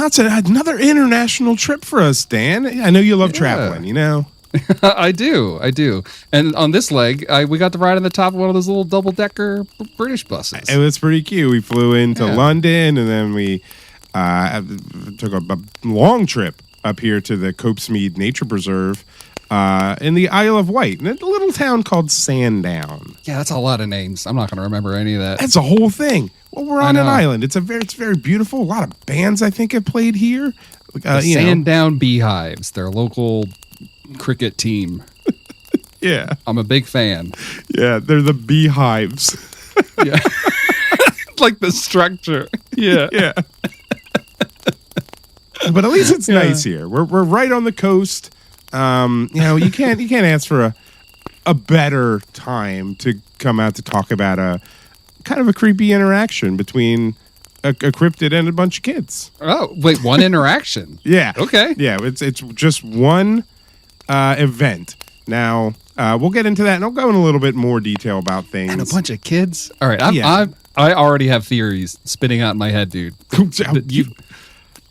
Well, that's another international trip for us, Dan. I know you love traveling, you know? I do. And on this leg, we got to ride on the top of one of those little double-decker British buses. It was pretty cute. We flew into London, and then we took a long trip up here to the Copse Mead Nature Preserve in the Isle of Wight, in a little town called Sandown. Yeah, that's a lot of names. I'm not going to remember any of that. That's a whole thing. Well, we're on an island. It's very beautiful. A lot of bands, I think, have played here. The Sandown Beehives, their local cricket team. Yeah. I'm a big fan. Yeah, they're the Beehives. Yeah. Like the structure. Yeah. Yeah. But at least it's nice here. We're right on the coast. You can't ask for a better time to come out to talk about a kind of a creepy interaction between a cryptid and a bunch of kids. Oh, wait, one interaction? Yeah. Okay. Yeah, it's just one event. Now, we'll get into that, and I'll go in a little bit more detail about things. And a bunch of kids? All right, I already have theories spinning out in my head, dude.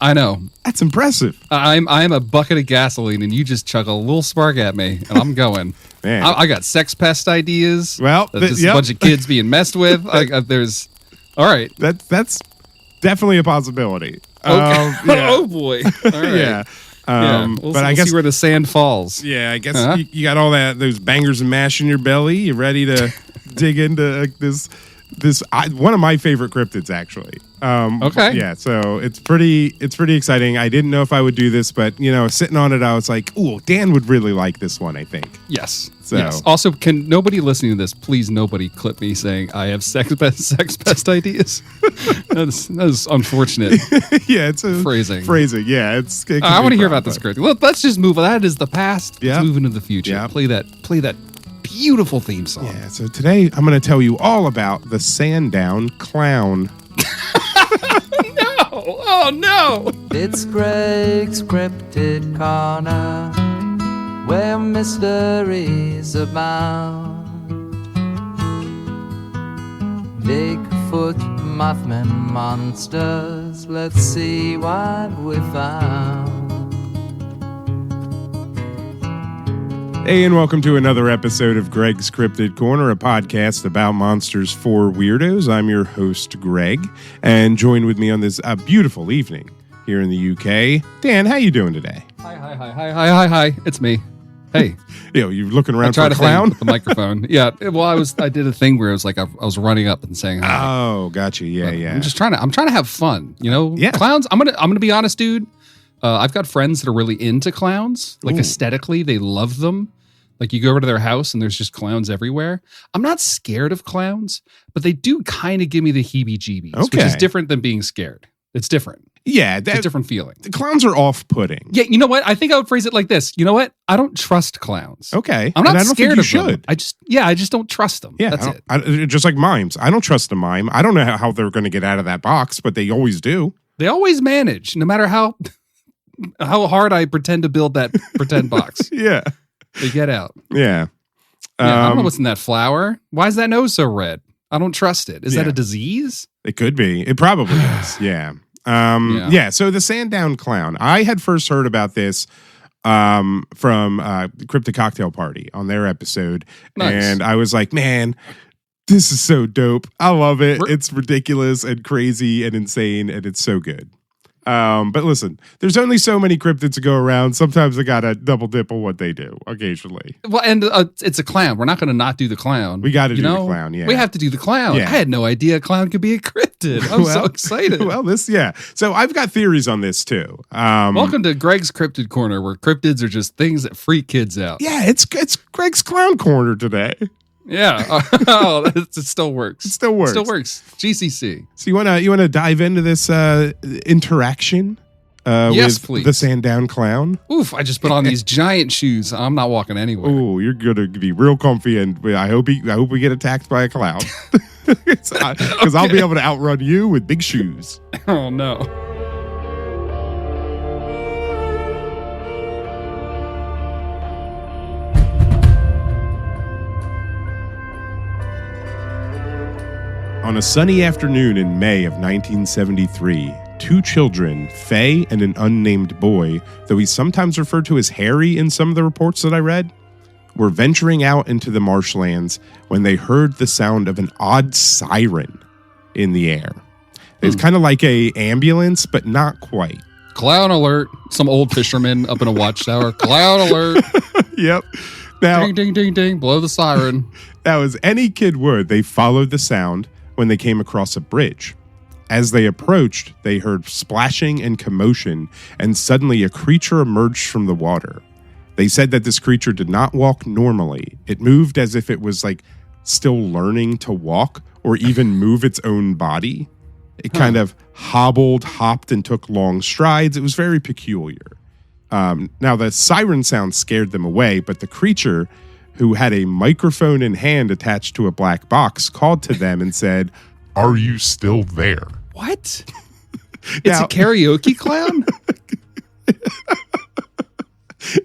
I know. That's impressive. I'm a bucket of gasoline, and you just chug a little spark at me, and I'm going. Man. I got sex pest ideas. Well, there's a bunch of kids being messed with. All right. That's definitely a possibility. Okay. Oh boy. All right. Yeah. We'll see where the sand falls. Yeah, I guess you got all those bangers and mash in your belly. You ready to dig into this one of my favorite cryptids, actually. Okay. Yeah, so it's pretty exciting. I didn't know if I would do this, but sitting on it, I was like, "Ooh, Dan would really like this one, I think." Yes. So. Yes. Also, can nobody listening to this, please nobody clip me saying I have sex pest ideas? That's unfortunate. Yeah, it's phrasing. Yeah, I want to hear about this cryptid. Well, let's just move on. That is the past. Yeah. Let's move into the future. Yeah. Play that beautiful theme song. Yeah. So today I'm going to tell you all about the Sandown Clown. No! Oh no! It's Greg's Cryptid Corner, where mysteries abound. Bigfoot, Mothman, monsters, let's see what we found. Hey, and welcome to another episode of Greg's Cryptid Corner, a podcast about monsters for weirdos. I'm your host, Greg, and joined with me on this beautiful evening here in the UK, Dan. How you doing today? Hi. It's me. Hey. You're looking around for a clown? With the microphone. Yeah. Well, I did a thing where it was like I was running up and saying hi. Oh, gotcha. Yeah. I'm trying to have fun. Yeah. Clowns. I'm gonna be honest, dude. I've got friends that are really into clowns. Like aesthetically, they love them. Like you go over to their house and there's just clowns everywhere. I'm not scared of clowns, but they do kind of give me the heebie-jeebies, which is different than being scared. It's different. Yeah. It's a different feeling. The clowns are off-putting. Yeah, you know what? I think I would phrase it like this. You know what? I don't trust clowns. Okay. I'm not scared of them. I just don't trust them. Yeah, that's it. Just like mimes. I don't trust a mime. I don't know how they're going to get out of that box, but they always do. They always manage, no matter how hard I pretend to build that pretend box. Yeah. They get out. Yeah. I don't know what's in that flower. Why is that nose so red? I don't trust it. Is that a disease? It could be. It probably is. Yeah. So the Sandown Clown. I had first heard about this from Cryptid Cocktail Party on their episode. Nice. And I was like, man, this is so dope. I love it. It's ridiculous and crazy and insane, and it's so good. But listen, there's only so many cryptids to go around. Sometimes I gotta double dip on what they do occasionally. Well, and it's a clown. We're not going to not do the clown. We got to do the clown. Yeah, we have to do the clown. Yeah. I had no idea a clown could be a cryptid. I'm so excited. Well, So I've got theories on this too. Welcome to Greg's Cryptid Corner, where cryptids are just things that freak kids out. Yeah, it's Greg's Clown Corner today. Yeah. It still works. It still works. GCC. So you wanna dive into this interaction yes, with please. the Sandown Clown? Oof, I just put on these giant shoes. I'm not walking anywhere. Oh, you're gonna be real comfy, and I hope we get attacked by a clown. Because I'll be able to outrun you with big shoes. Oh no. On a sunny afternoon in May of 1973, 2 children, Faye and an unnamed boy, though he's sometimes referred to as Harry in some of the reports that I read, were venturing out into the marshlands when they heard the sound of an odd siren in the air. It's kind of like a ambulance, but not quite. Clown alert. Some old fisherman up in a watchtower. Clown alert. Yep. Now, Ding, ding, ding, ding. Blow the siren. now, as any kid would, they followed the sound when they came across a bridge. As they approached, they heard splashing and commotion, and suddenly a creature emerged from the water. They said that this creature did not walk normally. It moved as if it was like still learning to walk or even move its own body. It kind of hobbled, hopped, and took long strides. It was very peculiar. Now, the siren sound scared them away, but the creature, who had a microphone in hand attached to a black box, called to them and said, "Are you still there?" What? It's a karaoke clown?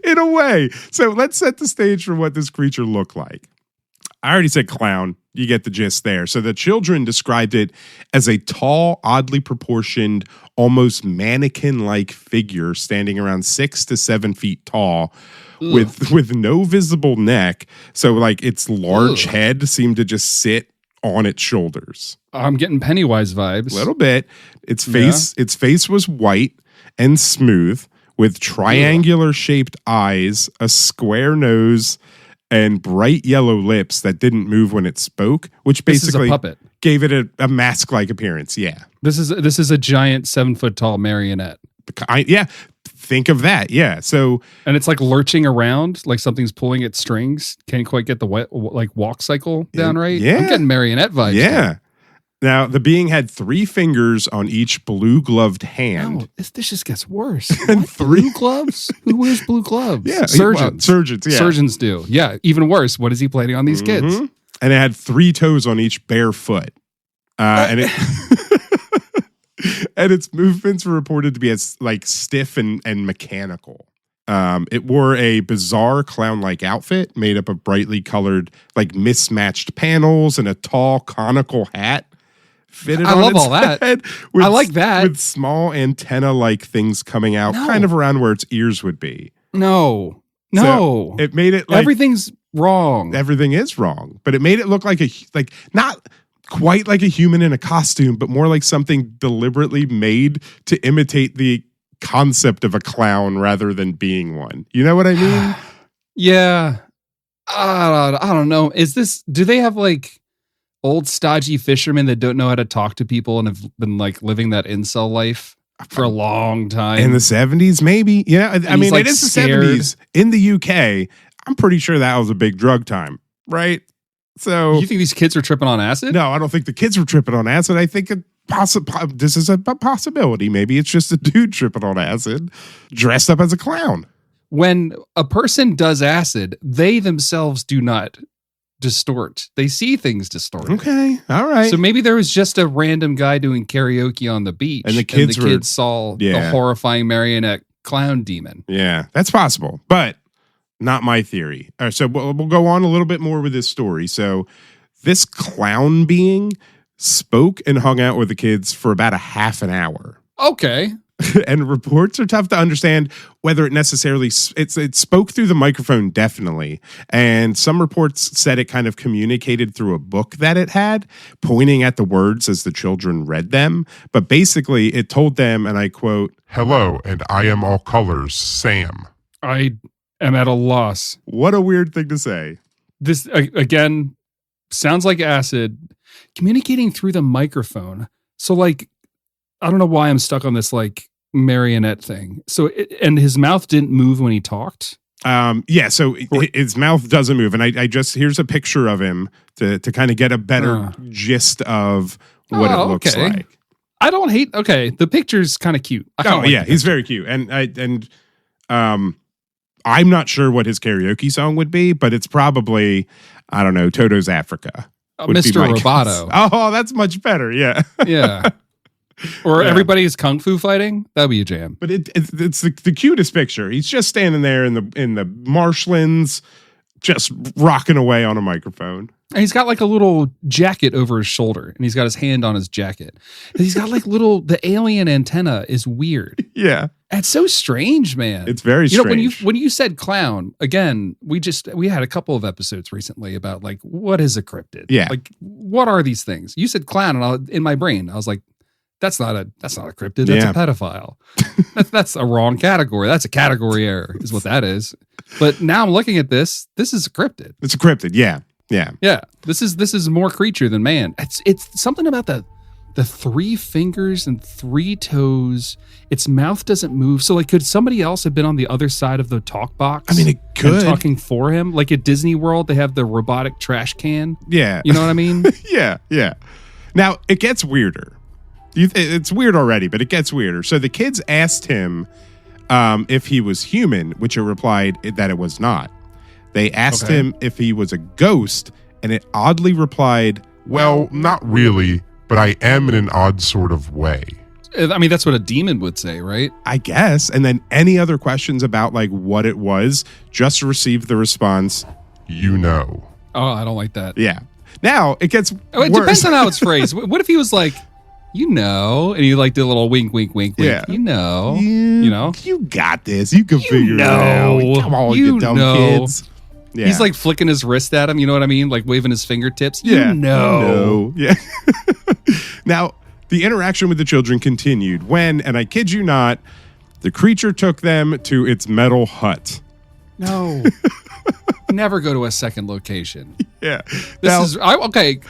In a way. So let's set the stage for what this creature looked like. I already said clown. You get the gist there. So the children described it as a tall, oddly proportioned, almost mannequin-like figure standing around 6 to 7 feet tall with no visible neck. So like its large head seemed to just sit on its shoulders. I'm getting Pennywise vibes. A little bit. Its face was white and smooth with triangular shaped eyes, a square nose, and bright yellow lips that didn't move when it spoke, which basically This is a puppet. gave it a mask-like appearance. Yeah. This is a giant 7 foot tall marionette. Yeah. Think of that. Yeah. So, And it's like lurching around, like something's pulling its strings. Can't quite get the walk cycle down right. Yeah. I'm getting marionette vibes. yeah. Now, the being had 3 fingers on each blue-gloved hand. Oh, this just gets worse. And What? 3 blue gloves? Who wears blue gloves? Yeah. Surgeons. Surgeons, yeah. Surgeons do. Yeah. Even worse. What is he planning on these kids? Mhm. And it had 3 toes on each bare foot. And it and its movements were reported to be as like stiff and mechanical. It wore a bizarre clown-like outfit made up of brightly colored, like mismatched panels and a tall conical hat. Fitted I on love its all that. head I like that. With small antenna-like things coming out, No. kind of around where its ears would be. No. So it made it like Everything's wrong. everything is wrong, but it made it look like not quite like a human in a costume, but more like something deliberately made to imitate the concept of a clown rather than being one. You know what I mean? Yeah. I don't know. Do they have like old stodgy fishermen that don't know how to talk to people and have been like living that incel life for a long time? In the 70s, maybe. Yeah. I mean, like it is the scared. 70s. In the UK, I'm pretty sure that was a big drug time, right? So You think these kids are tripping on acid? no, I don't think the kids were tripping on acid. I think this is a possibility. Maybe it's just a dude tripping on acid dressed up as a clown. When a person does acid, they themselves do not distort. They see things distorted. Okay. All right. So maybe there was just a random guy doing karaoke on the beach, And the kids saw the Yeah. horrifying marionette clown demon. Yeah, that's possible, but not my theory. All right, so we'll go on a little bit more with this story. So this clown being spoke and hung out with the kids for about a half an hour. Okay. And reports are tough to understand whether it necessarily it spoke through the microphone, definitely. And some reports said it kind of communicated through a book that it had, pointing at the words as the children read them. But basically, it told them, and I quote, "Hello, and I am all colors, Sam." I am at a loss. "What a weird thing to say." This, again, sounds like acid. Communicating through the microphone. So, like, I don't know why I'm stuck on this, like, marionette thing. So, and his mouth didn't move when he talked? Yeah, so his mouth doesn't move. And I just, here's a picture of him to kind of get a better gist of what it looks like. I don't hate, the picture's kind of cute. He's very cute. And I'm not sure what his karaoke song would be, but it's probably, I don't know, Toto's Africa. would be Mr. my guess. Roboto. Oh, that's much better. Yeah. Yeah. Or Yeah. everybody's kung fu fighting. That'd be a jam. But it's the cutest picture. He's just standing there in the marshlands, just rocking away on a microphone. And he's got like a little jacket over his shoulder, and he's got his hand on his jacket. And he's got like the alien antenna is weird. Yeah. It's so strange, man. It's very strange. When you said clown, again, we had a couple of episodes recently about like, what is a cryptid? Yeah. Like, what are these things? You said clown, and in my brain, I was like, that's not a cryptid. That's a pedophile. that's a wrong category. That's a category error is what that is. But now I'm looking at this. This is a cryptid. It's a cryptid. Yeah. Yeah. Yeah. This is more creature than man. It's something about the 3 fingers and 3 toes. Its mouth doesn't move. So like, could somebody else have been on the other side of the talk box? I mean, it could. Talking for him. Like at Disney World, they have the robotic trash can. Yeah. You know what I mean? Yeah. Yeah. Now it gets weirder. It's weird already, but it gets weirder. So the kids asked him if he was human, which he replied that it was not. They asked him if he was a ghost, and it oddly replied, Well, not really, but I am in an odd sort of way. I mean, that's what a demon would say, right? I guess. And then any other questions about like what it was, just received the response, You know. Oh, I don't like that. yeah. Now it gets It worse. depends on how it's phrased. What if he was like, you know, and he like did a little wink, wink, wink, wink. Yeah. You know, you know, You got this. You can figure know. it out. Come on, You you dumb know. kids. Yeah. he's like flicking his wrist at him. You know what I mean? Like waving his fingertips. Yeah. You know. Yeah. Now, the interaction with the children continued when, and I kid you not, the creature took them to its metal hut. No. Never go to a second location. Yeah. Okay.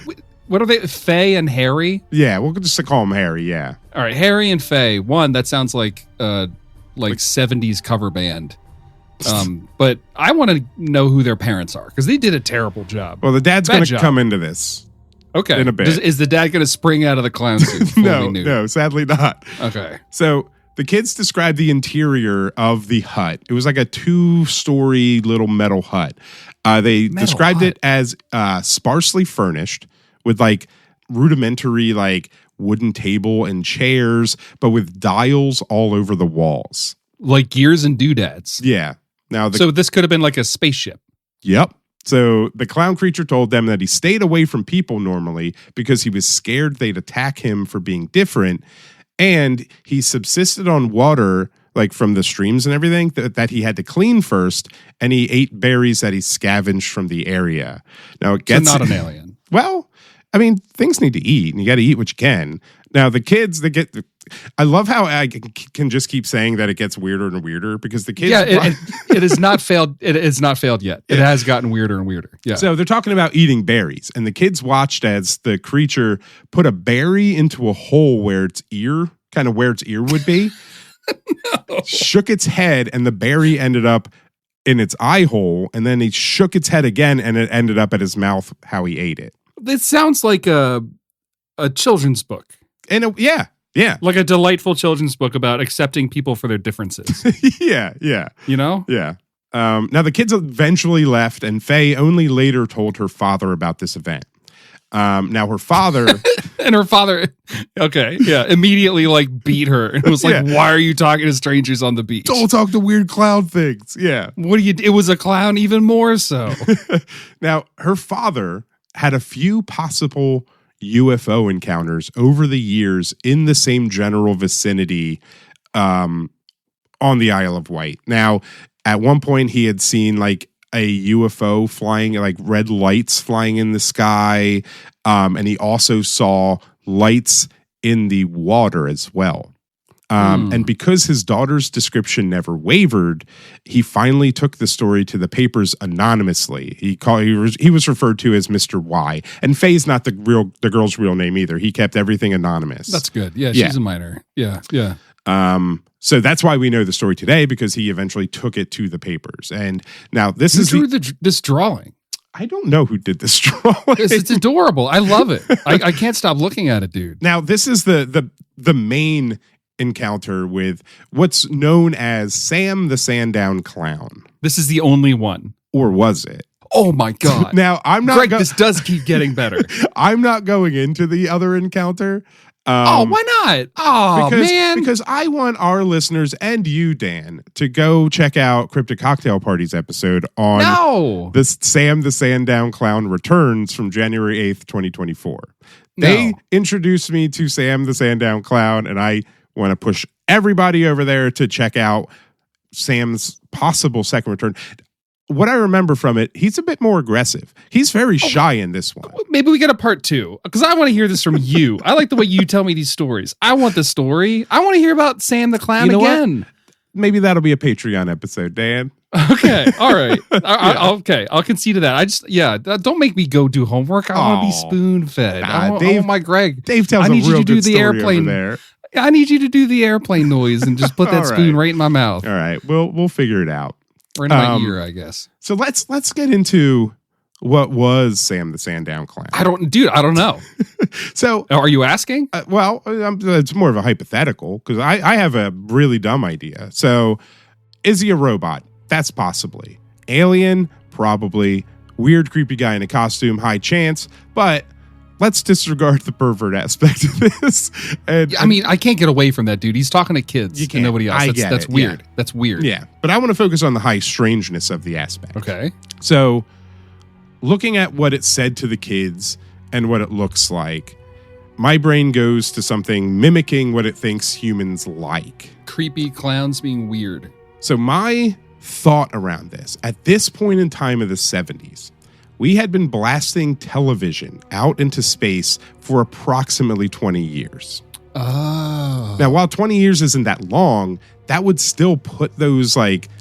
What are they? Faye and Harry? Yeah, we'll just call him Harry, yeah. All right, Harry and Faye. One, that sounds like 70s cover band. But I want to know who their parents are because they did a terrible job. Well, the dad's Bad going to job. come into this. Okay. In a bit. Is the dad going to spring out of the clown suit? fully nude? No, sadly not. Okay. So the kids described the interior of the hut. It was like a 2-story little metal hut. They described it as sparsely furnished with like rudimentary like wooden table and chairs, but with dials all over the walls. Like gears and doodads. Yeah. Now, So this could have been like a spaceship. Yep. So the clown creature told them that he stayed away from people normally because he was scared they'd attack him for being different. And he subsisted on water, like from the streams and everything, that he had to clean first. And he ate berries that he scavenged from the area. Now, it gets So not an alien. Well, I mean, things need to eat, and you got to eat what you can. Now, the kids, I love how I can just keep saying that it gets weirder and weirder because the kids. Yeah, it has not failed. It has not failed yet. It has gotten weirder and weirder. Yeah. So they're talking about eating berries, and the kids watched as the creature put a berry into a hole where its ear would be, shook its head, and the berry ended up in its eye hole, and then he shook its head again, and it ended up at his mouth how he ate it. It sounds like a children's book. And yeah. Like a delightful children's book about accepting people for their differences. Yeah. You know? Yeah. Now, the kids eventually left, and Faye only later told her father about this event. Now, her father... And her father, okay, yeah, immediately like beat her. And was like, why are you talking to strangers on the beach? Don't talk to weird clown things. Yeah. It was a clown even more so. Now, her father had a few possible UFO encounters over the years in the same general vicinity on the Isle of Wight. Now, at one point, he had seen like a UFO flying, like red lights flying in the sky, and he also saw lights in the water as well. And because his daughter's description never wavered, he finally took the story to the papers anonymously. He was referred to as Mr. Y. And Faye's not the girl's real name either. He kept everything anonymous. That's good. Yeah, she's a minor. Yeah. So that's why we know the story today, because he eventually took it to the papers. And now this is this drawing. I don't know who did this drawing. It's adorable. I love it. I can't stop looking at it, dude. Now this is the main encounter with what's known as Sam the Sandown Clown. This is the only one. Or was it? Oh my God. Now I'm not Greg, this does keep getting better. I'm not going into the other encounter. Why not? Oh, man. Because I want our listeners and you, Dan, to go check out Cryptid Cocktail Party's episode on this Sam the Sandown Clown Returns from January 8th, 2024. They introduced me to Sam the Sandown Clown, and I want to push everybody over there to check out Sam's possible second return. What I remember from it, he's a bit more aggressive. He's very shy in this one. Maybe we get a part 2, because I want to hear this from you. I like the way you tell me these stories. I want the story. I want to hear about Sam the Clown again. What? Maybe that'll be a Patreon episode, Dan. Okay. All right. Okay. I'll concede to that. Don't make me go do homework. I want to be spoon fed. I want my Greg. Dave tells I need a real you to do good the story airplane over there. I need you to do the airplane noise and just put that spoon right in my mouth. All right. We'll figure it out. Or in my ear, I guess. So let's get into what was Sam the Sandown Clown. I don't know. So are you asking? It's more of a hypothetical because I have a really dumb idea. So is he a robot? That's possibly. Alien? Probably. Weird, creepy guy in a costume? High chance. But let's disregard the pervert aspect of this. I can't get away from that, dude. He's talking to kids and nobody else. That's weird. Yeah. That's weird. Yeah. But I want to focus on the high strangeness of the aspect. Okay. So looking at what it said to the kids and what it looks like, my brain goes to something mimicking what it thinks humans like. Creepy clowns being weird. So my thought around this, at this point in time of the 70s, we had been blasting television out into space for approximately 20 years. Oh. Now, while 20 years isn't that long, that would still put those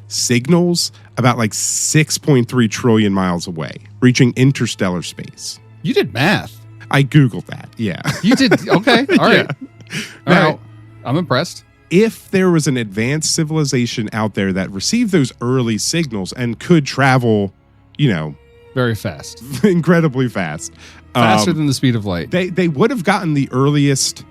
signals about 6.3 trillion miles away, reaching interstellar space. You did math. I Googled that. Yeah. You did. Okay. All right. Yeah. All right. I'm impressed. If there was an advanced civilization out there that received those early signals and could travel, very fast, incredibly fast, faster than the speed of light, they would have gotten the earliest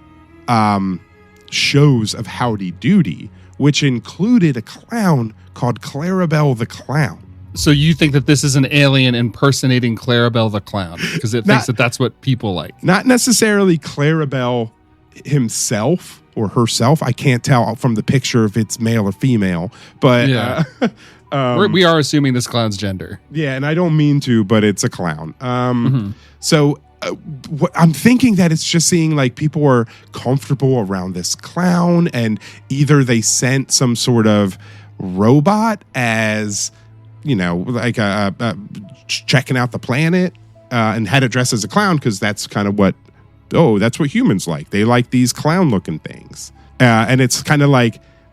shows of Howdy Doody, which included a clown called Clarabelle the Clown. So you think that this is an alien impersonating Clarabelle the Clown because it thinks that that's what people like? Not necessarily Clarabelle himself or herself. I can't tell from the picture if it's male or female, but we are assuming this clown's gender. Yeah, and I don't mean to, but it's a clown. So I'm thinking that it's just seeing people are comfortable around this clown, and either they sent some sort of robot as checking out the planet and had it dressed as a clown because that's kind of what that's what humans like. They like these clown looking things, and it's kind of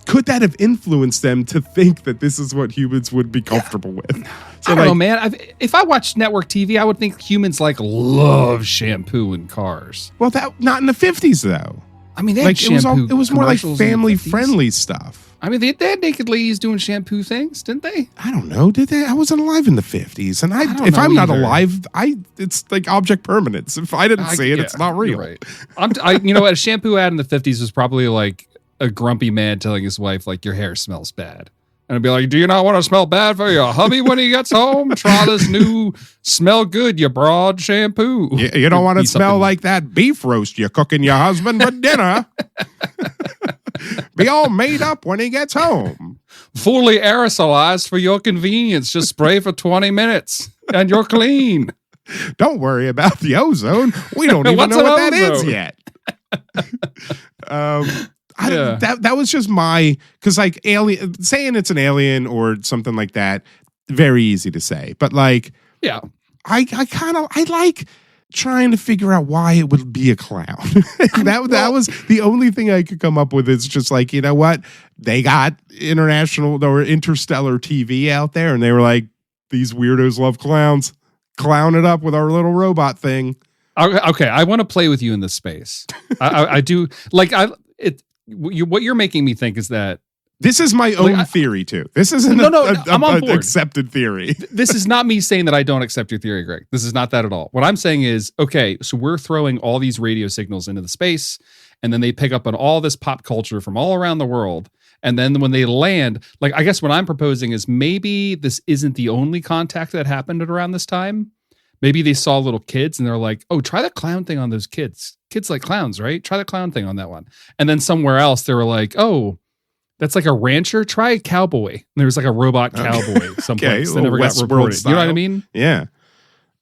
could that have influenced them to think that this is what humans would be comfortable with? So I don't know, man. If I watched network TV, I would think humans love shampoo and cars. Well, that not in the 50s though. I mean, they had shampoo. It was more family friendly stuff. I mean, they had naked ladies doing shampoo things, didn't they? I don't know. Did they? I wasn't alive in the 50s, and if I'm not alive, it's object permanence. If I didn't see it, it's not real. Right. A shampoo ad in the 50s was probably a grumpy man telling his wife, your hair smells bad. And I'd be like, do you not want to smell bad for your hubby when he gets home? Try this new smell good, you broad shampoo. You don't want to smell like that beef roast you're cooking your husband for dinner. Be all made up when he gets home. Fully aerosolized for your convenience. Just spray for 20 minutes and you're clean. Don't worry about the ozone. We don't even know what that is yet. That was just because alien, saying it's an alien or something like that, very easy to say. But I like trying to figure out why it would be a clown. that was the only thing I could come up with. Is just what, they got international or interstellar TV out there, and they were like, these weirdos love clowns. Clown it up with our little robot thing. Okay, I want to play with you in this space. I do what you're making me think is that this is my own theory too. This isn't I'm on board. Accepted theory. This is not me saying that I don't accept your theory, Greg. This is not that at all. What I'm saying is, okay, so we're throwing all these radio signals into the space, and then they pick up on all this pop culture from all around the world. And then when they land, I guess what I'm proposing is maybe this isn't the only contact that happened at around this time. Maybe they saw little kids and they're like, oh, try the clown thing on those kids. Kids like clowns, right? Try the clown thing on that one. And then somewhere else, they were like, oh, that's like a rancher. Try a cowboy. And there was like a robot cowboy someplace that never got reported. Style. You know what I mean? Yeah.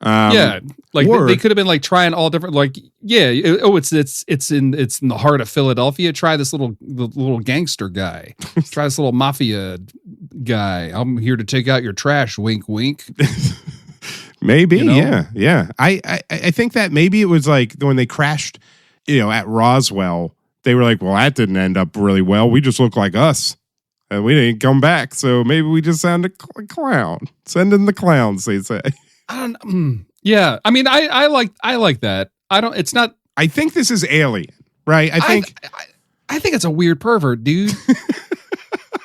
Yeah. Like or- they could have been like trying all different, like, yeah. It's in the heart of Philadelphia. Try this the little gangster guy. Try this little mafia guy. I'm here to take out your trash. Wink, wink. Maybe, You know? yeah. I think that maybe it was like when they crashed, at Roswell, they were like, well, that didn't end up really well. We just look like us. And we didn't come back. So maybe we just sound a clown. Send in the clowns, they say. I don't. Yeah. I mean, I like that. It's not. I think this is Alien, right? I think it's a weird pervert, dude.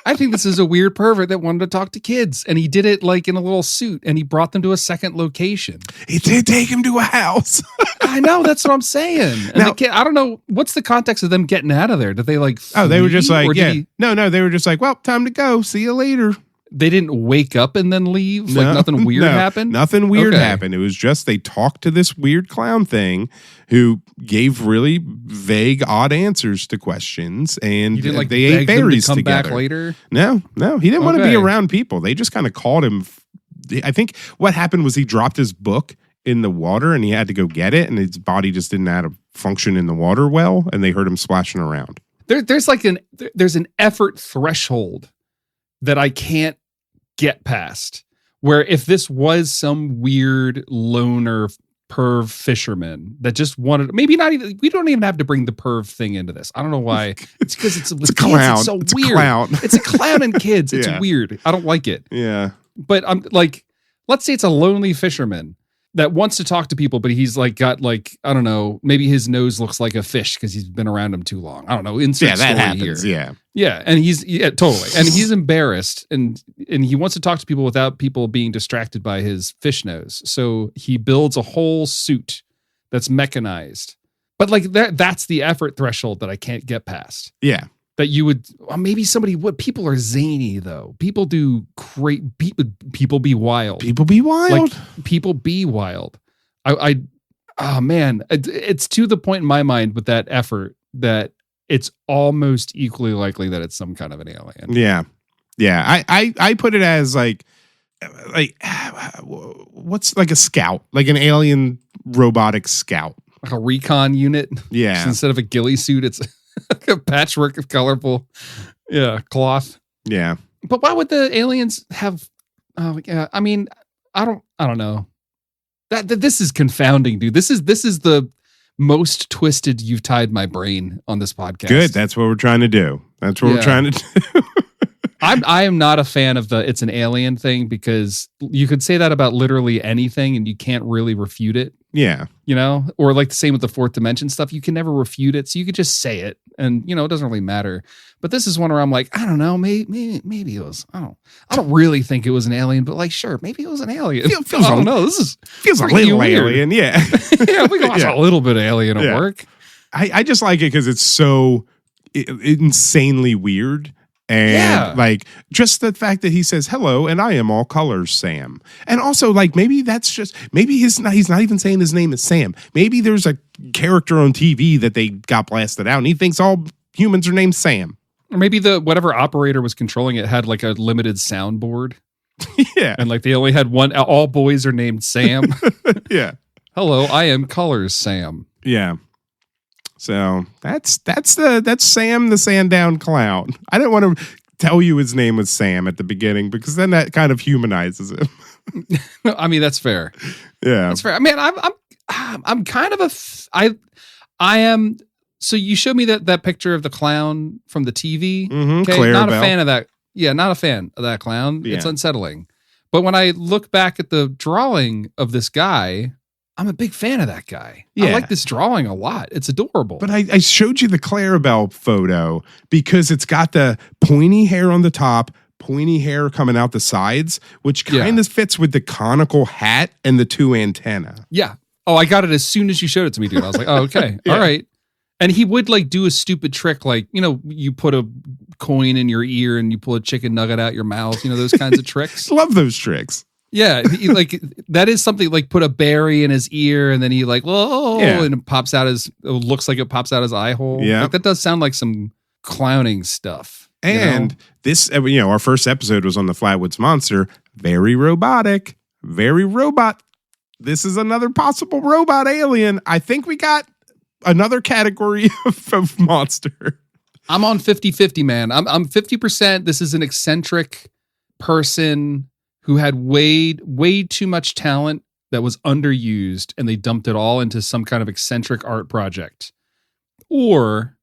I think this is a weird pervert that wanted to talk to kids, and he did it like in a little suit, and he brought them to a second location. He did take him to a house. I know, that's what I'm saying. And Now- the kid, I don't know what's the context of them getting out of there. Did they like? Oh, they were just flee, like, or did yeah. No, they were just like, well, time to go. See you later. They didn't wake up and then leave. Like nothing weird happened. Nothing weird Okay. happened. It was just they talked to this weird clown thing who gave really vague, odd answers to questions, and You didn't like they beg ate them to berries come together. back later. No, he didn't want to be Okay. around people. They just kind of called him. I think what happened was he dropped his book in the water, and he had to go get it, and his body just didn't know how to function in the water well, and they heard him splashing around. There's an effort threshold that I can't get past, where if this was some weird loner perv fisherman that just wanted, maybe not even, we don't even have to bring the perv thing into this. I don't know why. It's because it's with a kids, clown. it's so It's a weird. clown. It's a clown and kids. It's Yeah. weird. I don't like it. Yeah. But I'm like, let's say it's a lonely fisherman that wants to talk to people, but he's like got like, I don't know, maybe his nose looks like a fish because he's been around them too long. I don't know. Insert Yeah, that story happens. here. Yeah. Yeah, and totally, and he's embarrassed, and he wants to talk to people without people being distracted by his fish nose. So he builds a whole suit that's mechanized. But like that's the effort threshold that I can't get past. Yeah. That you would, well, maybe somebody would. People are zany though. People do great. People be wild. People be wild. Like people be wild. Oh man, it's to the point in my mind with that effort that it's almost equally likely that it's some kind of an alien. Yeah. I put it as like what's like a scout, like an alien robotic scout. Like a recon unit. Yeah. Just instead of a ghillie suit, it's like a patchwork of colorful, cloth. Yeah. But why would the aliens have? Oh yeah, I mean, I don't know. That this is confounding, dude. This is the most twisted you've tied my brain on this podcast. Good. That's what we're trying to do. We're trying to do. I am not a fan of it's an alien thing, because you could say that about literally anything and you can't really refute it. Yeah. Or like the same with the fourth dimension stuff. You can never refute it. So you could just say it and, it doesn't really matter. But this is one where I'm like, I don't know, maybe it was, I don't really think it was an alien, but like, sure, maybe it was an alien. Feels I don't know. This feels a pretty little weird. alien. Yeah. Yeah, we can watch a little bit of Alien at Yeah. work. I just like it because it's so insanely weird. And like just the fact that he says, hello, and I am all colors, Sam. And also like, maybe he's not even saying his name is Sam. Maybe there's a character on TV that they got blasted out and he thinks all humans are named Sam. Or maybe whatever operator was controlling it had like a limited soundboard. Yeah. And like they only had one, all boys are named Sam. Yeah. Hello, I am colors, Sam. Yeah. So that's Sam the Sandown Clown. I didn't want to tell you his name was Sam at the beginning because then that kind of humanizes him. I mean, that's fair. Yeah. That's fair. I mean, I'm kind of I am. So you showed me that picture of the clown from the TV. Okay, not a fan of that. Yeah, not a fan of that clown. Yeah. It's unsettling. But when I look back at the drawing of this guy, I'm a big fan of that guy. Yeah. I like this drawing a lot. It's adorable. But I showed you the Clarabelle photo because it's got the pointy hair on the top, pointy hair coming out the sides, which kind of fits with the conical hat and the two antenna. Yeah. Oh, I got it as soon as you showed it to me, dude. I was like, oh, okay. Yeah. All right. And he would like do a stupid trick, like, you put a coin in your ear and you pull a chicken nugget out your mouth, those kinds of tricks. Love those tricks. Yeah, like that is something like put a berry in his ear and then he like, whoa, and it pops out looks like it pops out his eye hole. Yeah. Like, that does sound like some clowning stuff. And this, our first episode was on the Flatwoods Monster. Very robotic, very robot. This is another possible robot alien. I think we got another category of monster. I'm on 50-50, man. I'm 50%. This is an eccentric person who had way too much talent that was underused, and they dumped it all into some kind of eccentric art project. Or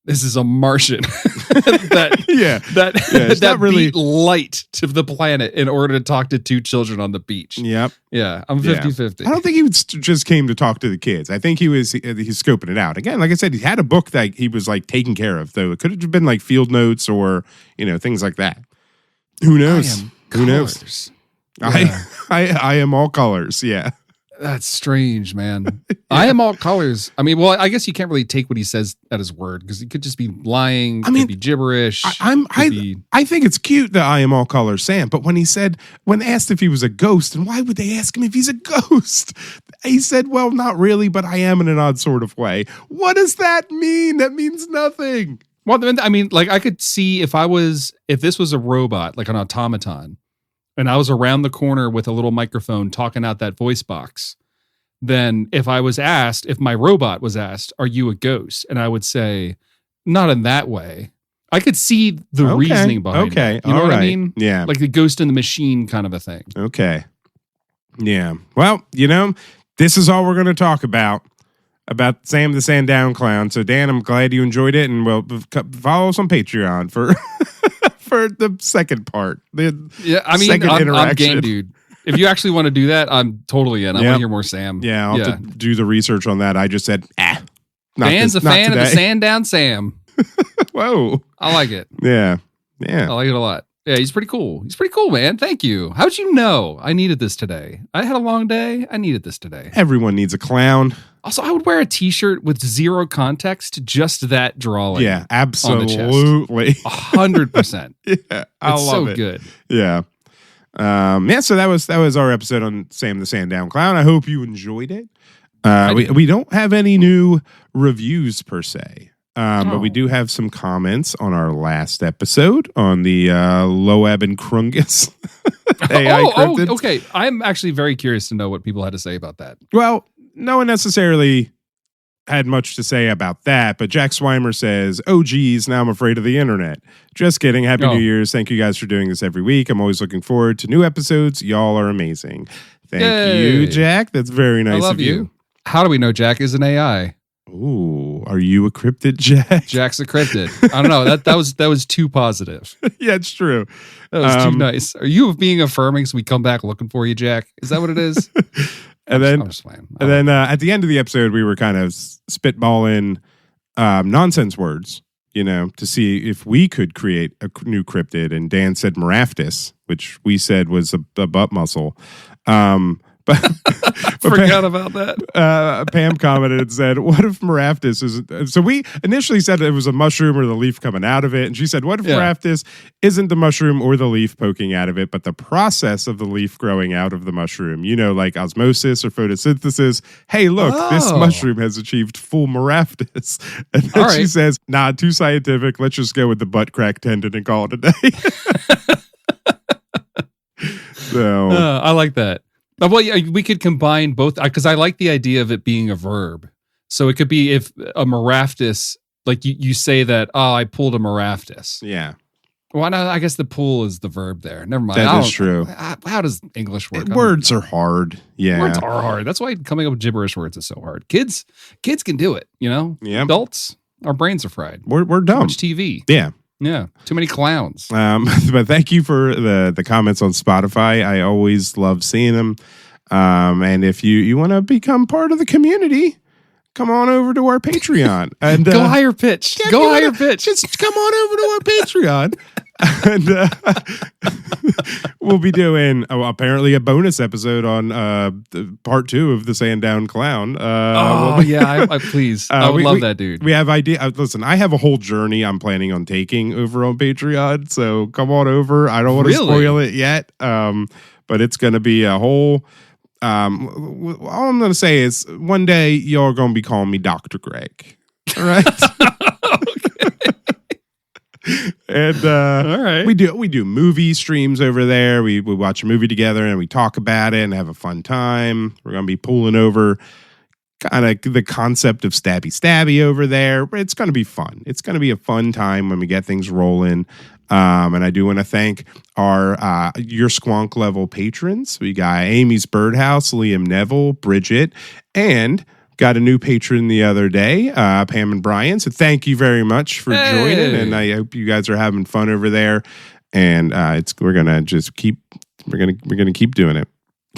this is a Martian that beat light to the planet in order to talk to two children on the beach. Yep. Yeah, I'm 50-50. I don't think he just came to talk to the kids. I think he's scoping it out. Again, like I said, he had a book that he was like taking care of, though. It could have been like field notes or, things like that. Who knows? Who knows? Yeah. I am all colors. Yeah. That's strange, man. I am all colors. I mean, well, I guess you can't really take what he says at his word because he could just be lying. Could be gibberish. I think it's cute that I am all colors, Sam. But when asked if he was a ghost, and why would they ask him if he's a ghost? He said, well, not really, but I am in an odd sort of way. What does that mean? That means nothing. Well, I mean, like I could see if this was a robot, like an automaton, and I was around the corner with a little microphone talking out that voice box, then if my robot was asked, are you a ghost? And I would say, not in that way. I could see the reasoning behind it. You know what I mean? Yeah. Like the ghost in the machine kind of a thing. Okay. Yeah. Well, this is all we're going to talk about Sam the Sandown Clown. So, Dan, I'm glad you enjoyed it, and follow us on Patreon for for the second part. I'm game, dude. If you actually want to do that, I'm totally in. I want to hear more Sam. Yeah, I'll have to do the research on that. I just said, Dan's a fan of the Sandown Sam. Whoa. I like it. Yeah. I like it a lot. Yeah, he's pretty cool. He's pretty cool, man. Thank you. How'd you know I needed this today? I had a long day. I needed this today. Everyone needs a clown. Also, I would wear a t-shirt with zero context, just that drawing. Yeah, absolutely. 100%. Yeah, I love it. So good. Yeah. So that was our episode on Sam the Sandown Clown. I hope you enjoyed it. We don't have any new reviews per se. But we do have some comments on our last episode on the Loeb and Krungus AI cryptids. Okay. I'm actually very curious to know what people had to say about that. Well, no one necessarily had much to say about that, but Jack Swimer says, oh, geez, now I'm afraid of the internet. Just kidding. Happy New Year's. Thank you guys for doing this every week. I'm always looking forward to new episodes. Y'all are amazing. Thank you, Jack. That's very nice of you. How do we know Jack is an AI? Ooh, are you a cryptid, Jack? Jack's a cryptid. I don't know. That was too positive. Yeah, it's true. That was too nice. Are you being affirming so we come back looking for you, Jack? Is that what it is? And then at the end of the episode, we were kind of spitballing nonsense words, to see if we could create a new cryptid. And Dan said Maraftis, which we said was a butt muscle. But forgot about that. Pam commented and said, what if Maraftis is... So we initially said it was a mushroom or the leaf coming out of it. And she said, what if Maraftis isn't the mushroom or the leaf poking out of it, but the process of the leaf growing out of the mushroom, like osmosis or photosynthesis. Hey, look, this mushroom has achieved full Maraftis. And then she says, nah, too scientific. Let's just go with the butt crack tendon and call it a day. So I like that. Well, yeah, we could combine both because I like the idea of it being a verb. So it could be if a Maraftis, like you say that, I pulled a Maraftis. Yeah. Well, no, I guess the pull is the verb there. Never mind. That is true. How does English work? Words are hard. Yeah. Words are hard. That's why coming up with gibberish words is so hard. Kids can do it, Yeah. Adults, our brains are fried. We're dumb. Too much TV. Yeah. Yeah, too many clowns. But thank you for the comments on Spotify. I always love seeing them. And if you want to become part of the community, come on over to our Patreon and go higher pitch. Yeah, go higher pitch. Just come on over to our Patreon. And we'll be doing apparently a bonus episode on part 2 of the Sandown Clown. Please. I would love that, dude. We have listen, I have a whole journey I'm planning on taking over on Patreon. So come on over. I don't want to spoil it yet. But but it's going to be a whole. All I'm going to say is one day you're going to be calling me Dr. Greg. All right. And all right, we do movie streams over there. We watch a movie together and we talk about it and have a fun time. We're going to be pulling over kind of the concept of stabby over there. It's going to be fun. It's going to be a fun time when we get things rolling. And I do want to thank our your Squonk level patrons. We got Amy's Birdhouse, Liam Neville, Bridget, and got a new patron the other day, Pam and Brian. So thank you very much for joining, and I hope you guys are having fun over there. And we're gonna keep doing it.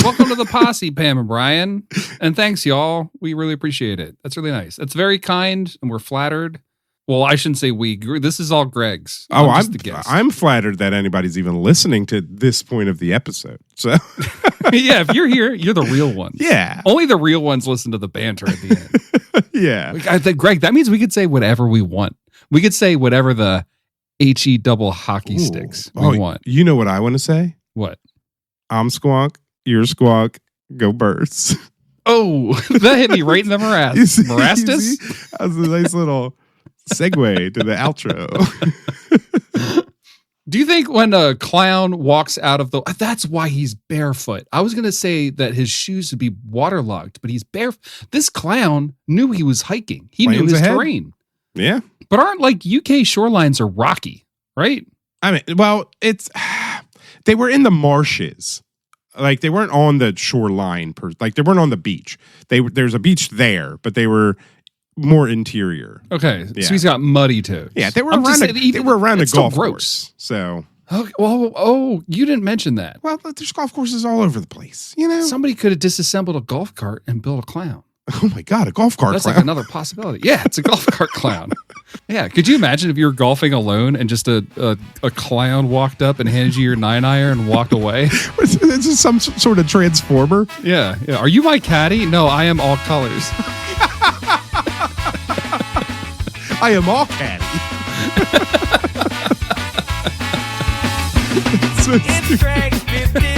Welcome to the posse, Pam and Brian, and thanks y'all. We really appreciate it. That's really nice. That's very kind, and we're flattered. Well, I shouldn't say we. This is all Greg's. I'm flattered that anybody's even listening to this point of the episode. So, yeah, if you're here, you're the real ones. Yeah, only the real ones listen to the banter at the end. Yeah, I think, Greg, that means we could say whatever we want. We could say whatever the HE double hockey sticks we want. You know what I want to say? What? I'm Squonk. You're Squonk. Go Birds. Oh, that hit me right in the marastus. That was a nice little segue to the outro. Do you think when a clown walks out of that's why he's barefoot? I was going to say that his shoes would be waterlogged, but he's barefoot. This clown knew he was hiking. He knew his terrain. Yeah. But aren't UK shorelines are rocky, right? I mean, well, they were in the marshes. Like they weren't on the shoreline they weren't on the beach. There's a beach there, but they were more interior. Okay, so he's got muddy toes. Yeah, they were around a golf course. So, okay, well, you didn't mention that. Well, there's golf courses all over the place. You know, somebody could have disassembled a golf cart and built a clown. Oh my God, a golf cart. That's clown. Like another possibility. Yeah, it's a golf cart clown. Yeah, could you imagine if you were golfing alone and just a clown walked up and handed you your 9-iron and walked away? Is this some sort of transformer? Yeah. Are you my caddy? No, I am all colors. I am all caddy. It's Greg 50.